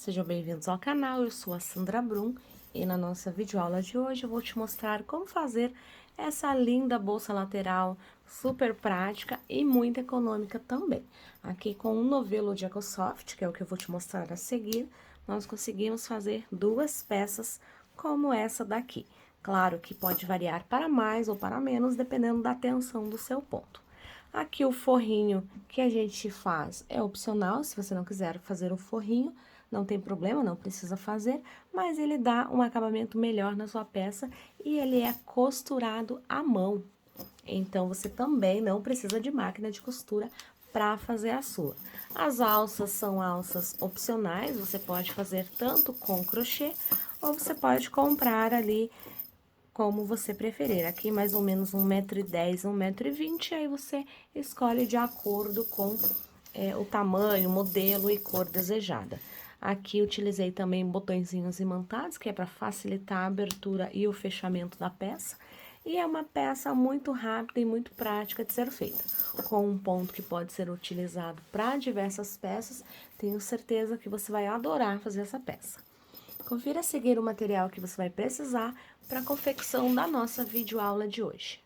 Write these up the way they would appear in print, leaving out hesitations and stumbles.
Sejam bem-vindos ao canal, eu sou a Sandra Brum e na nossa videoaula de hoje eu vou te mostrar como fazer essa linda bolsa lateral super prática e muito econômica também. Aqui com um novelo de EcoSoft, que é o que eu vou te mostrar a seguir, nós conseguimos fazer duas peças como essa daqui. Claro que pode variar para mais ou para menos, dependendo da tensão do seu ponto. Aqui o forrinho que a gente faz é opcional, se você não quiser fazer o forrinho, não tem problema, não precisa fazer, mas ele dá um acabamento melhor na sua peça e ele é costurado à mão. Então, você também não precisa de máquina de costura para fazer a sua. As alças são alças opcionais, você pode fazer tanto com crochê ou você pode comprar ali como você preferir. Aqui mais ou menos 1,10 m, 1,20 m, aí você escolhe de acordo com o tamanho, modelo e cor desejada. Aqui utilizei também botõezinhos imantados, que é para facilitar a abertura e o fechamento da peça. E é uma peça muito rápida e muito prática de ser feita. Com um ponto que pode ser utilizado para diversas peças, tenho certeza que você vai adorar fazer essa peça. Confira a seguir o material que você vai precisar para a confecção da nossa videoaula de hoje.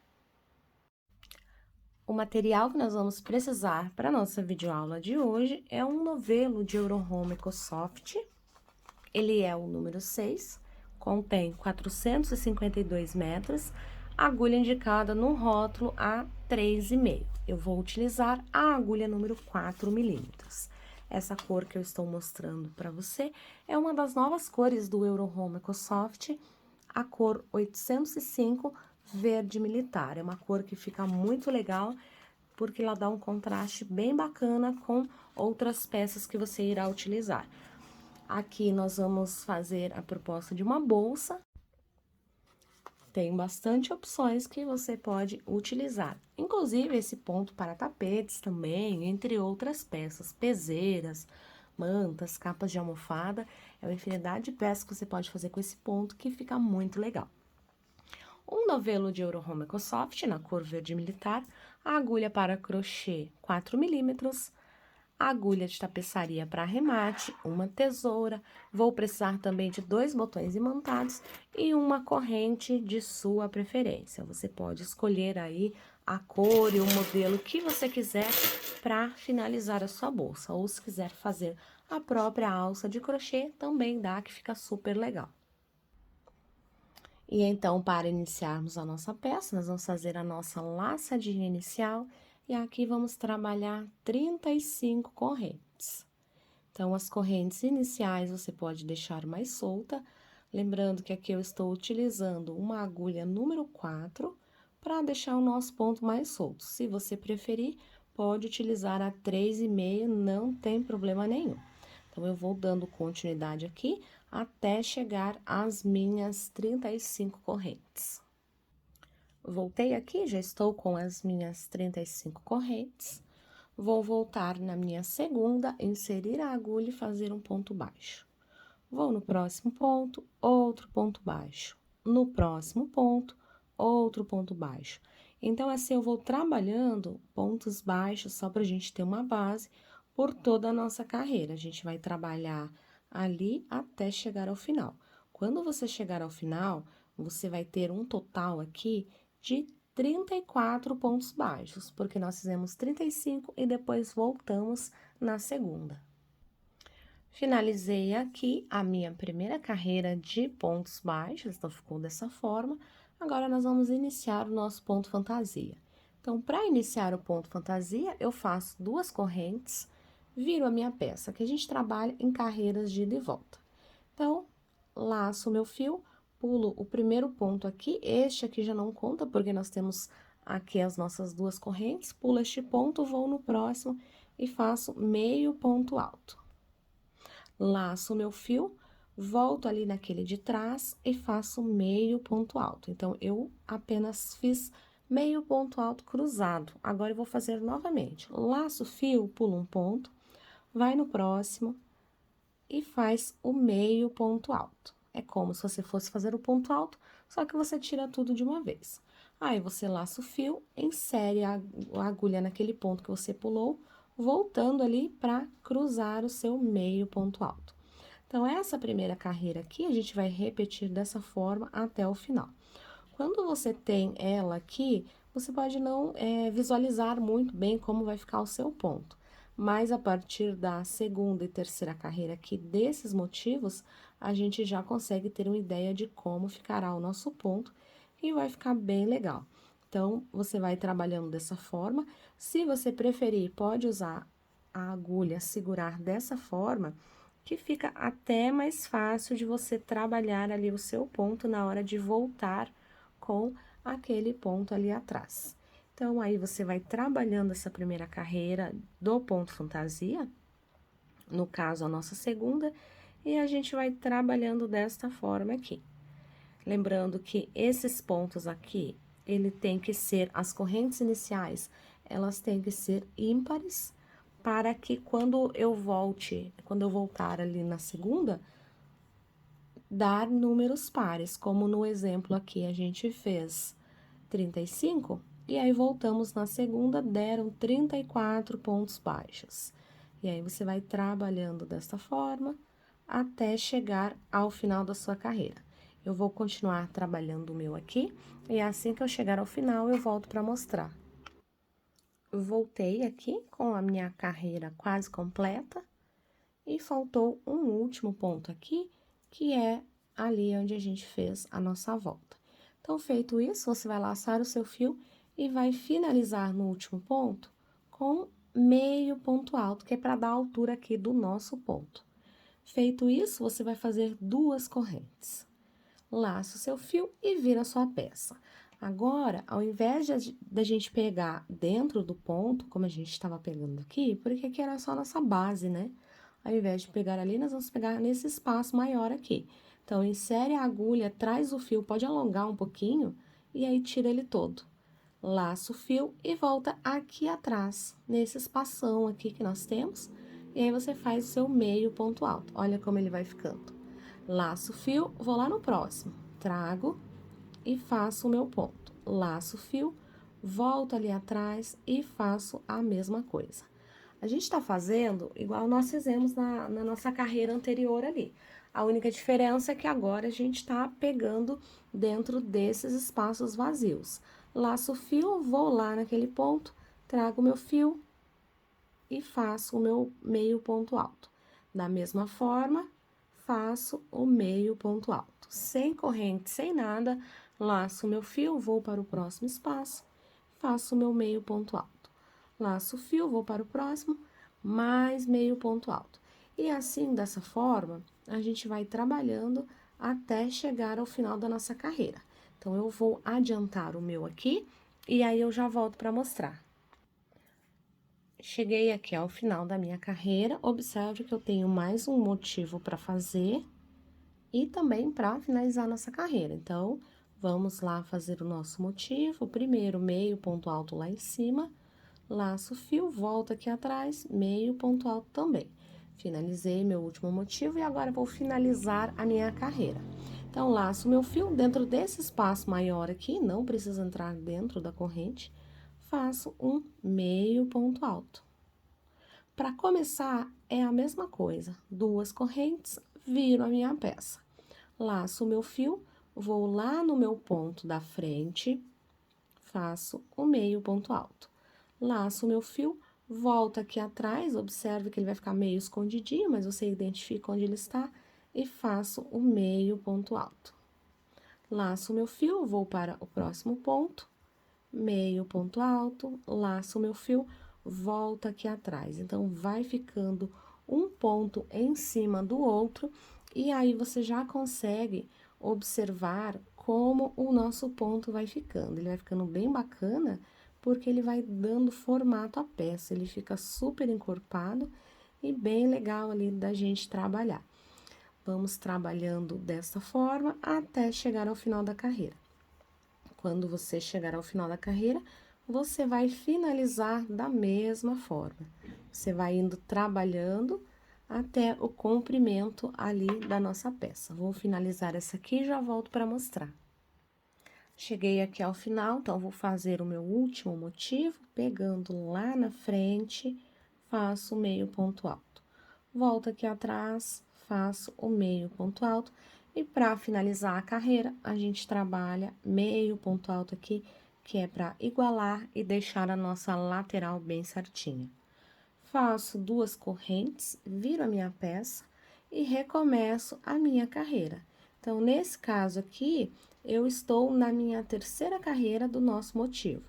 O material que nós vamos precisar para a nossa videoaula de hoje é um novelo de Eurohome EcoSoft. Ele é o número 6, contém 452 metros, agulha indicada no rótulo a 3,5. Eu vou utilizar a agulha número 4 milímetros. Essa cor que eu estou mostrando para você é uma das novas cores do Eurohome EcoSoft, a cor 805 verde militar. É uma cor que fica muito legal, porque ela dá um contraste bem bacana com outras peças que você irá utilizar. Aqui nós vamos fazer a proposta de uma bolsa. Tem bastante opções que você pode utilizar, inclusive esse ponto para tapetes também, entre outras peças, peseiras, mantas, capas de almofada, é uma infinidade de peças que você pode fazer com esse ponto que fica muito legal. Um novelo de Eurohome EcoSoft na cor verde militar, a agulha para crochê 4 milímetros, agulha de tapeçaria para arremate, uma tesoura, vou precisar também de 2 botões imantados e uma corrente de sua preferência. Você pode escolher aí a cor e o modelo que você quiser para finalizar a sua bolsa, ou se quiser fazer a própria alça de crochê, também dá, que fica super legal. E então, para iniciarmos a nossa peça, nós vamos fazer a nossa laçadinha inicial e aqui vamos trabalhar 35 correntes. Então, as correntes iniciais você pode deixar mais solta, lembrando que aqui eu estou utilizando uma agulha número 4 para deixar o nosso ponto mais solto. Se você preferir, pode utilizar a 3,5, não tem problema nenhum. Então, eu vou dando continuidade aqui até chegar às minhas 35 correntes. Voltei aqui, já estou com as minhas 35 correntes. Vou voltar na minha segunda, inserir a agulha e fazer um ponto baixo. Vou no próximo ponto, outro ponto baixo. No próximo ponto, outro ponto baixo. Então, assim, eu vou trabalhando pontos baixos só para a gente ter uma base por toda a nossa carreira. A gente vai trabalhar ali até chegar ao final. Quando você chegar ao final, você vai ter um total aqui de 34 pontos baixos, porque nós fizemos 35 e depois voltamos na segunda. Finalizei aqui a minha primeira carreira de pontos baixos, então ficou dessa forma. Agora, nós vamos iniciar o nosso ponto fantasia. Então, para iniciar o ponto fantasia, eu faço 2 correntes, viro a minha peça, que a gente trabalha em carreiras de ida e volta. Então, laço o meu fio, pulo o primeiro ponto aqui, este aqui já não conta, porque nós temos aqui as nossas 2 correntes, pulo este ponto, vou no próximo e faço meio ponto alto. Laço o meu fio, volto ali naquele de trás e faço meio ponto alto. Então, eu apenas fiz meio ponto alto cruzado. Agora, eu vou fazer novamente. Laço o fio, pulo um ponto, vai no próximo e faz o meio ponto alto. É como se você fosse fazer o ponto alto, só que você tira tudo de uma vez. Aí, você laça o fio, insere a agulha naquele ponto que você pulou, voltando ali para cruzar o seu meio ponto alto. Então, essa primeira carreira aqui, a gente vai repetir dessa forma até o final. Quando você tem ela aqui, você pode não visualizar muito bem como vai ficar o seu ponto. Mas, a partir da segunda e terceira carreira aqui, desses motivos, a gente já consegue ter uma ideia de como ficará o nosso ponto e vai ficar bem legal. Então, você vai trabalhando dessa forma. Se você preferir, pode usar a agulha, segurar dessa forma, que fica até mais fácil de você trabalhar ali o seu ponto na hora de voltar com aquele ponto ali atrás. Então, aí você vai trabalhando essa primeira carreira do ponto fantasia, no caso, a nossa segunda, e a gente vai trabalhando desta forma aqui. Lembrando que esses pontos aqui, ele tem que ser, as correntes iniciais, elas têm que ser ímpares, para que quando eu voltar ali na segunda, dar números pares, como no exemplo aqui a gente fez 35, e aí voltamos na segunda, deram 34 pontos baixos. E aí você vai trabalhando desta forma até chegar ao final da sua carreira. Eu vou continuar trabalhando o meu aqui, e assim que eu chegar ao final, eu volto para mostrar. Voltei aqui com a minha carreira quase completa, e faltou um último ponto aqui, que é ali onde a gente fez a nossa volta. Então, feito isso, você vai laçar o seu fio e vai finalizar no último ponto com meio ponto alto, que é para dar a altura aqui do nosso ponto. Feito isso, você vai fazer 2 correntes. Laça o seu fio e vira a sua peça. Agora, ao invés da gente pegar dentro do ponto, como a gente estava pegando aqui, porque aqui era só a nossa base, né? Ao invés de pegar ali, nós vamos pegar nesse espaço maior aqui. Então, insere a agulha, traz o fio, pode alongar um pouquinho, e aí tira ele todo. Laça o fio e volta aqui atrás, nesse espação aqui que nós temos, e aí você faz o seu meio ponto alto. Olha como ele vai ficando. Laço o fio, vou lá no próximo, trago e faço o meu ponto. Laço o fio, volto ali atrás e faço a mesma coisa. A gente está fazendo igual nós fizemos na nossa carreira anterior ali. A única diferença é que agora a gente está pegando dentro desses espaços vazios. Laço o fio, vou lá naquele ponto, trago o meu fio e faço o meu meio ponto alto. Da mesma forma, faço o meio ponto alto. Sem corrente, sem nada, laço o meu fio, vou para o próximo espaço, faço o meu meio ponto alto. Laço o fio, vou para o próximo, mais meio ponto alto. E assim, dessa forma, a gente vai trabalhando até chegar ao final da nossa carreira. Então, eu vou adiantar o meu aqui, e aí eu já volto para mostrar. Cheguei aqui ao final da minha carreira, observe que eu tenho mais um motivo para fazer e também para finalizar nossa carreira. Então, vamos lá fazer o nosso motivo. Primeiro, meio ponto alto lá em cima, laço o fio, volto aqui atrás, meio ponto alto também. Finalizei meu último motivo e agora vou finalizar a minha carreira. Então, laço meu fio dentro desse espaço maior aqui, não precisa entrar dentro da corrente, faço um meio ponto alto. Para começar, é a mesma coisa, 2 correntes, viro a minha peça. Laço o meu fio, vou lá no meu ponto da frente, faço o meio ponto alto. Laço o meu fio, volto aqui atrás, observe que ele vai ficar meio escondidinho, mas você identifica onde ele está, e faço o meio ponto alto. Laço o meu fio, vou para o próximo ponto, meio ponto alto, laço o meu fio, volto aqui atrás. Então, vai ficando um ponto em cima do outro, e aí você já consegue observar como o nosso ponto vai ficando. Ele vai ficando bem bacana, porque ele vai dando formato à peça, ele fica super encorpado e bem legal ali da gente trabalhar. Vamos trabalhando dessa forma até chegar ao final da carreira. Quando você chegar ao final da carreira, você vai finalizar da mesma forma. Você vai indo trabalhando até o comprimento ali da nossa peça. Vou finalizar essa aqui e já volto para mostrar. Cheguei aqui ao final, então, vou fazer o meu último motivo, pegando lá na frente, faço meio ponto alto. Volto aqui atrás, faço o meio ponto alto. E para finalizar a carreira, a gente trabalha meio ponto alto aqui, que é para igualar e deixar a nossa lateral bem certinha. Faço 2 correntes, viro a minha peça e recomeço a minha carreira. Então, nesse caso aqui, eu estou na minha terceira carreira do nosso motivo.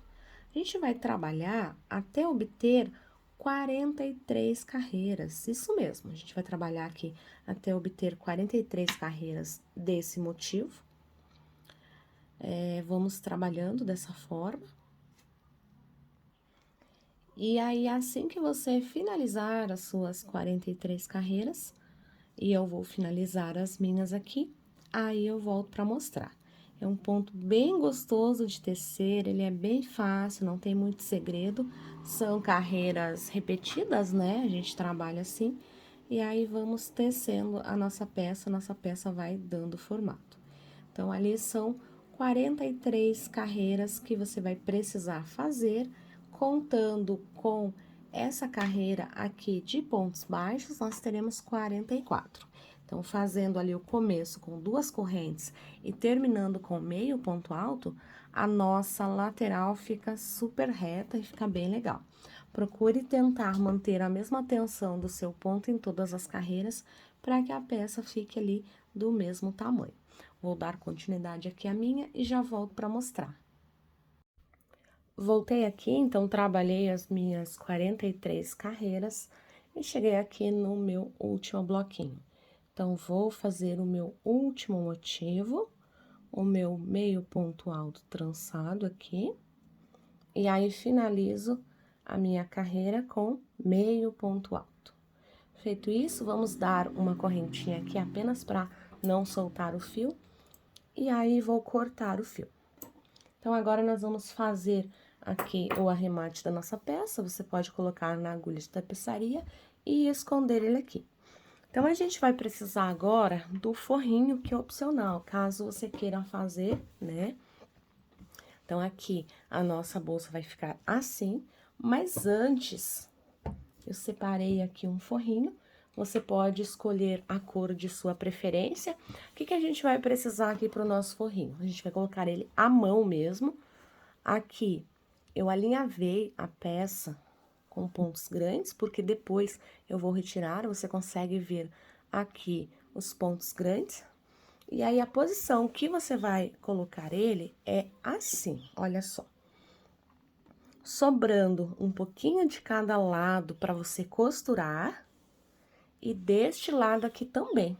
A gente vai trabalhar até obter 43 carreiras, isso mesmo, a gente vai trabalhar aqui até obter 43 carreiras desse motivo. Vamos trabalhando dessa forma. E aí, assim que você finalizar as suas 43 carreiras, e eu vou finalizar as minhas aqui, aí eu volto para mostrar. É um ponto bem gostoso de tecer, ele é bem fácil, não tem muito segredo. São carreiras repetidas, né? A gente trabalha assim. E aí, vamos tecendo a nossa peça vai dando formato. Então, ali são 43 carreiras que você vai precisar fazer, contando com essa carreira aqui de pontos baixos, nós teremos 44. Então, fazendo ali o começo com 2 correntes e terminando com meio ponto alto, a nossa lateral fica super reta e fica bem legal. Procure tentar manter a mesma tensão do seu ponto em todas as carreiras, para que a peça fique ali do mesmo tamanho. Vou dar continuidade aqui à minha e já volto para mostrar. Voltei aqui, então, trabalhei as minhas 43 carreiras e cheguei aqui no meu último bloquinho. Então, vou fazer o meu último motivo, o meu meio ponto alto trançado aqui, e aí finalizo a minha carreira com meio ponto alto. Feito isso, vamos dar uma correntinha aqui apenas para não soltar o fio, e aí vou cortar o fio. Então, agora nós vamos fazer aqui o arremate da nossa peça, você pode colocar na agulha de tapeçaria e esconder ele aqui. Então, a gente vai precisar agora do forrinho, que é opcional, caso você queira fazer, né? Então, aqui a nossa bolsa vai ficar assim, mas antes, eu separei aqui um forrinho. Você pode escolher a cor de sua preferência. O que a gente vai precisar aqui para o nosso forrinho? A gente vai colocar ele à mão mesmo. Aqui, eu alinhavei a peça com pontos grandes, porque depois eu vou retirar, você consegue ver aqui os pontos grandes. E aí, a posição que você vai colocar ele é assim, olha só. Sobrando um pouquinho de cada lado para você costurar. E deste lado aqui também.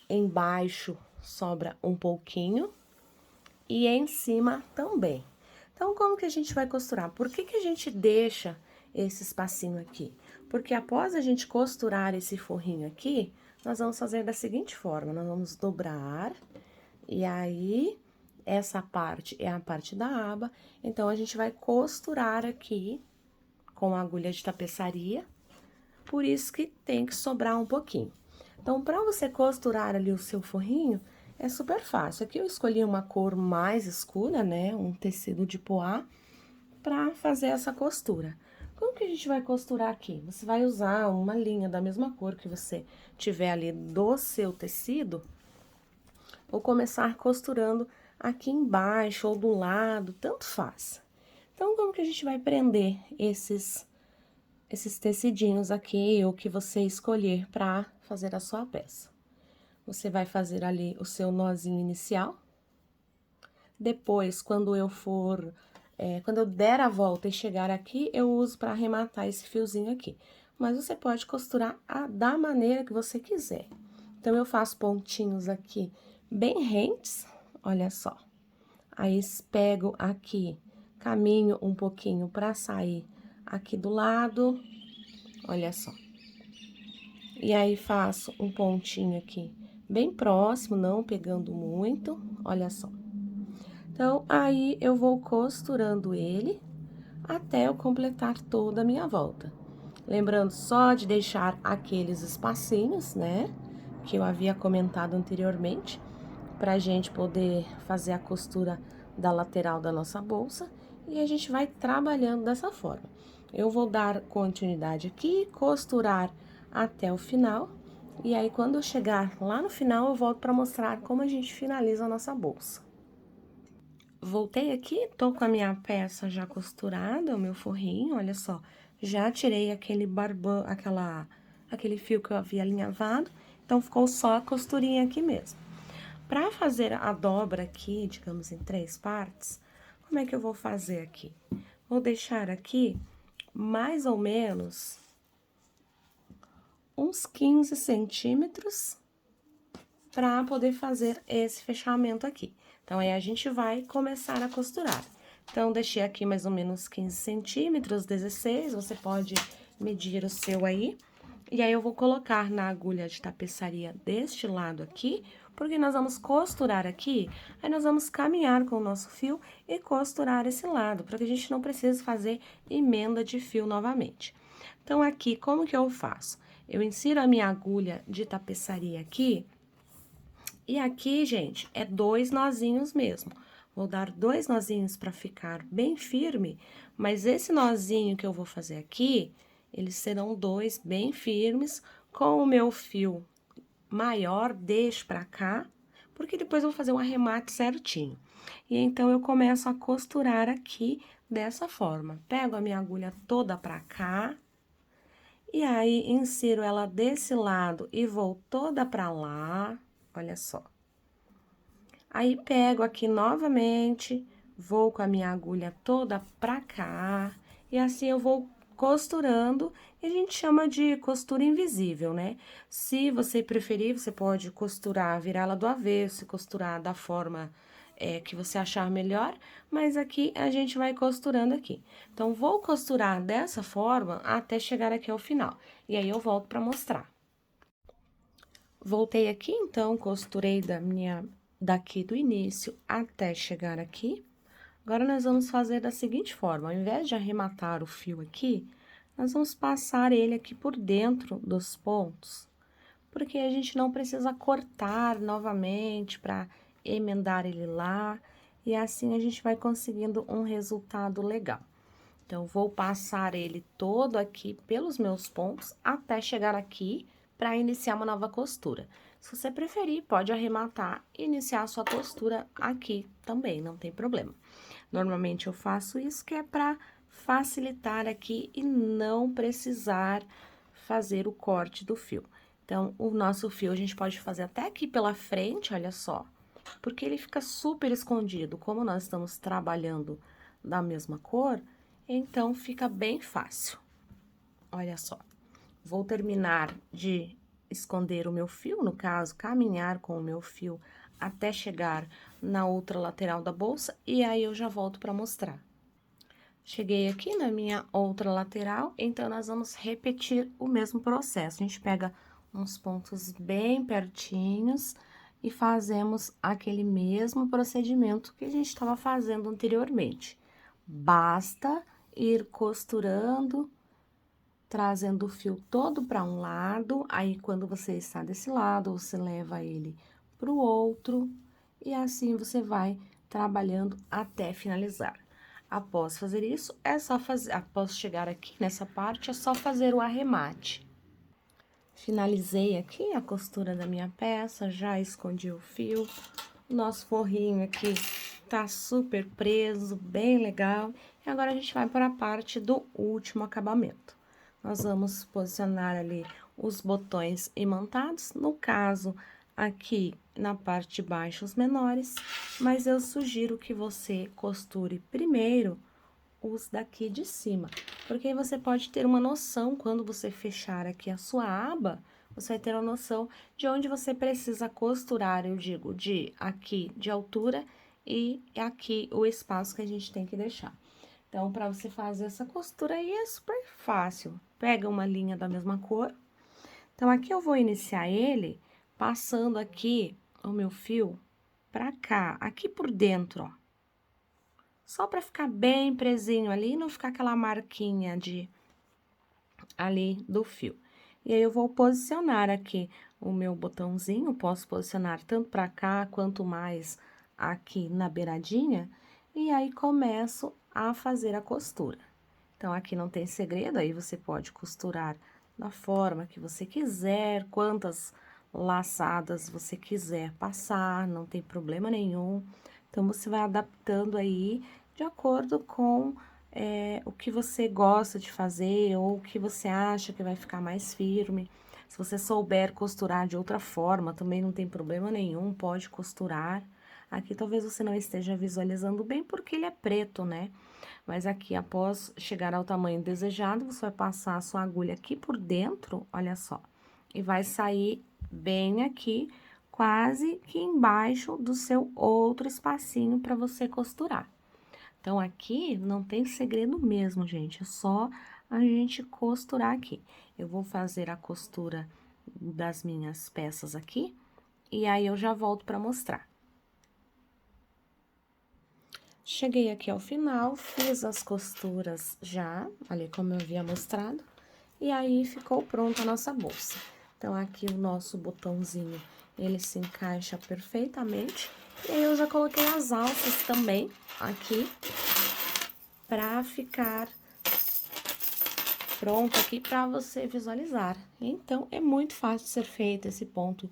Embaixo sobra um pouquinho e em cima também. Então, como que a gente vai costurar? Por que a gente deixa esse espacinho aqui? Porque após a gente costurar esse forrinho aqui, nós vamos fazer da seguinte forma, nós vamos dobrar, e aí, essa parte é a parte da aba, então, a gente vai costurar aqui com a agulha de tapeçaria, por isso que tem que sobrar um pouquinho. Então, para você costurar ali o seu forrinho, é super fácil. Aqui eu escolhi uma cor mais escura, né, um tecido de poá, para fazer essa costura. Como que a gente vai costurar aqui? Você vai usar uma linha da mesma cor que você tiver ali do seu tecido, ou começar costurando aqui embaixo ou do lado, tanto faz. Então, como que a gente vai prender esses tecidinhos aqui, ou que você escolher para fazer a sua peça? Você vai fazer ali o seu nozinho inicial. Depois, quando eu der a volta e chegar aqui, eu uso para arrematar esse fiozinho aqui. Mas você pode costurar da maneira que você quiser. Então, eu faço pontinhos aqui bem rentes, olha só. Aí, pego aqui, caminho um pouquinho para sair aqui do lado, olha só. E aí, faço um pontinho aqui bem próximo, não pegando muito, olha só. Então, aí, eu vou costurando ele até eu completar toda a minha volta. Lembrando só de deixar aqueles espacinhos, né, que eu havia comentado anteriormente, pra gente poder fazer a costura da lateral da nossa bolsa, e a gente vai trabalhando dessa forma. Eu vou dar continuidade aqui, costurar até o final, E aí, quando eu chegar lá no final, eu volto pra mostrar como a gente finaliza a nossa bolsa. Voltei aqui, tô com a minha peça já costurada, o meu forrinho, olha só. Já tirei aquele barbão, aquele fio que eu havia alinhavado, então ficou só a costurinha aqui mesmo. Pra fazer a dobra aqui, digamos em 3 partes, como é que eu vou fazer aqui? Vou deixar aqui mais ou menos uns 15 centímetros para poder fazer esse fechamento aqui. Então, aí a gente vai começar a costurar. Então, deixei aqui mais ou menos 15 centímetros, 16, você pode medir o seu aí. E aí, eu vou colocar na agulha de tapeçaria deste lado aqui, porque nós vamos costurar aqui, aí nós vamos caminhar com o nosso fio e costurar esse lado, para que a gente não precise fazer emenda de fio novamente. Então, aqui, como que eu faço? Eu insiro a minha agulha de tapeçaria aqui, e aqui, gente, é 2 nozinhos mesmo. Vou dar 2 nozinhos para ficar bem firme, mas esse nozinho que eu vou fazer aqui, eles serão 2 bem firmes, com o meu fio maior, deixo pra cá, porque depois eu vou fazer um arremate certinho. E então, eu começo a costurar aqui dessa forma. Pego a minha agulha toda pra cá, e aí, insiro ela desse lado e vou toda pra lá, olha só. Aí, pego aqui novamente, vou com a minha agulha toda pra cá, e assim eu vou costurando, e a gente chama de costura invisível, né? Se você preferir, você pode costurar, virá-la do avesso, costurar da forma que você achar melhor, mas aqui a gente vai costurando aqui. Então, vou costurar dessa forma até chegar aqui ao final, e aí eu volto pra mostrar. Voltei aqui, então, costurei daqui do início até chegar aqui. Agora, nós vamos fazer da seguinte forma, ao invés de arrematar o fio aqui, nós vamos passar ele aqui por dentro dos pontos, porque a gente não precisa cortar novamente para emendar ele lá, e assim a gente vai conseguindo um resultado legal. Então, vou passar ele todo aqui pelos meus pontos até chegar aqui para iniciar uma nova costura. Se você preferir, pode arrematar e iniciar a sua costura aqui também, não tem problema. Normalmente, eu faço isso que é para facilitar aqui e não precisar fazer o corte do fio. Então, o nosso fio a gente pode fazer até aqui pela frente, olha só, porque ele fica super escondido. Como nós estamos trabalhando da mesma cor, então fica bem fácil. Olha só, vou terminar de esconder o meu fio, no caso, caminhar com o meu fio até chegar na outra lateral da bolsa, e aí eu já volto para mostrar. Cheguei aqui na minha outra lateral, então nós vamos repetir o mesmo processo. A gente pega uns pontos bem pertinhos e fazemos aquele mesmo procedimento que a gente estava fazendo anteriormente. Basta ir costurando, trazendo o fio todo para um lado, aí quando você está desse lado, você leva ele para o outro, e assim você vai trabalhando até finalizar. Após fazer isso, é só fazer, após chegar aqui nessa parte, é só fazer o arremate. Finalizei aqui a costura da minha peça, já escondi o fio, o nosso forrinho aqui tá super preso, bem legal. E agora, a gente vai para a parte do último acabamento. Nós vamos posicionar ali os botões imantados, no caso, aqui na parte de baixo os menores, mas eu sugiro que você costure primeiro os daqui de cima, porque aí você pode ter uma noção, quando você fechar aqui a sua aba, você vai ter uma noção de onde você precisa costurar, eu digo, de aqui de altura e aqui o espaço que a gente tem que deixar. Então, para você fazer essa costura aí é super fácil. Pega uma linha da mesma cor. Então, aqui eu vou iniciar ele passando aqui o meu fio pra cá, aqui por dentro, ó. Só pra ficar bem presinho ali, não ficar aquela marquinha ali do fio. E aí, eu vou posicionar aqui o meu botãozinho, posso posicionar tanto pra cá, quanto mais aqui na beiradinha, e aí, começo a fazer a costura. Então, aqui não tem segredo, aí você pode costurar da forma que você quiser, quantas laçadas você quiser passar, não tem problema nenhum. Então, você vai adaptando aí de acordo com o que você gosta de fazer ou o que você acha que vai ficar mais firme. Se você souber costurar de outra forma, também não tem problema nenhum, pode costurar. Aqui talvez você não esteja visualizando bem porque ele é preto, né? Mas aqui, após chegar ao tamanho desejado, você vai passar a sua agulha aqui por dentro, olha só, e vai sair bem aqui, quase que embaixo do seu outro espacinho para você costurar. Então, aqui não tem segredo mesmo, gente, é só a gente costurar aqui. Eu vou fazer a costura das minhas peças aqui, e aí eu já volto para mostrar. Cheguei aqui ao final, fiz as costuras já, ali como eu havia mostrado, e aí ficou pronta a nossa bolsa. Então, aqui o nosso botãozinho, ele se encaixa perfeitamente. E aí, eu já coloquei as alças também aqui, pra ficar pronto aqui pra você visualizar. Então, é muito fácil de ser feito esse ponto,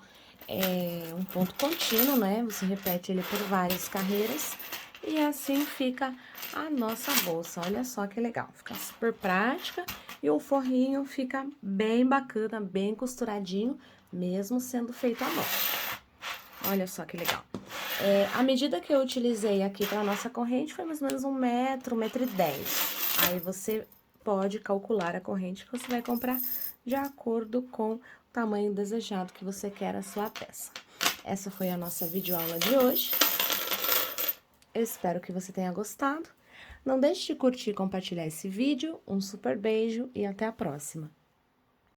um ponto contínuo, né? Você repete ele por várias carreiras. E assim fica a nossa bolsa, olha só que legal, fica super prática e o forrinho fica bem bacana, bem costuradinho, mesmo sendo feito à mão. Olha só que legal. A medida que eu utilizei aqui para nossa corrente foi mais ou menos 1 metro, 1,10 m. Aí você pode calcular a corrente que você vai comprar de acordo com o tamanho desejado que você quer a sua peça. Essa foi a nossa videoaula de hoje. Eu espero que você tenha gostado. Não deixe de curtir e compartilhar esse vídeo. Um super beijo e até a próxima!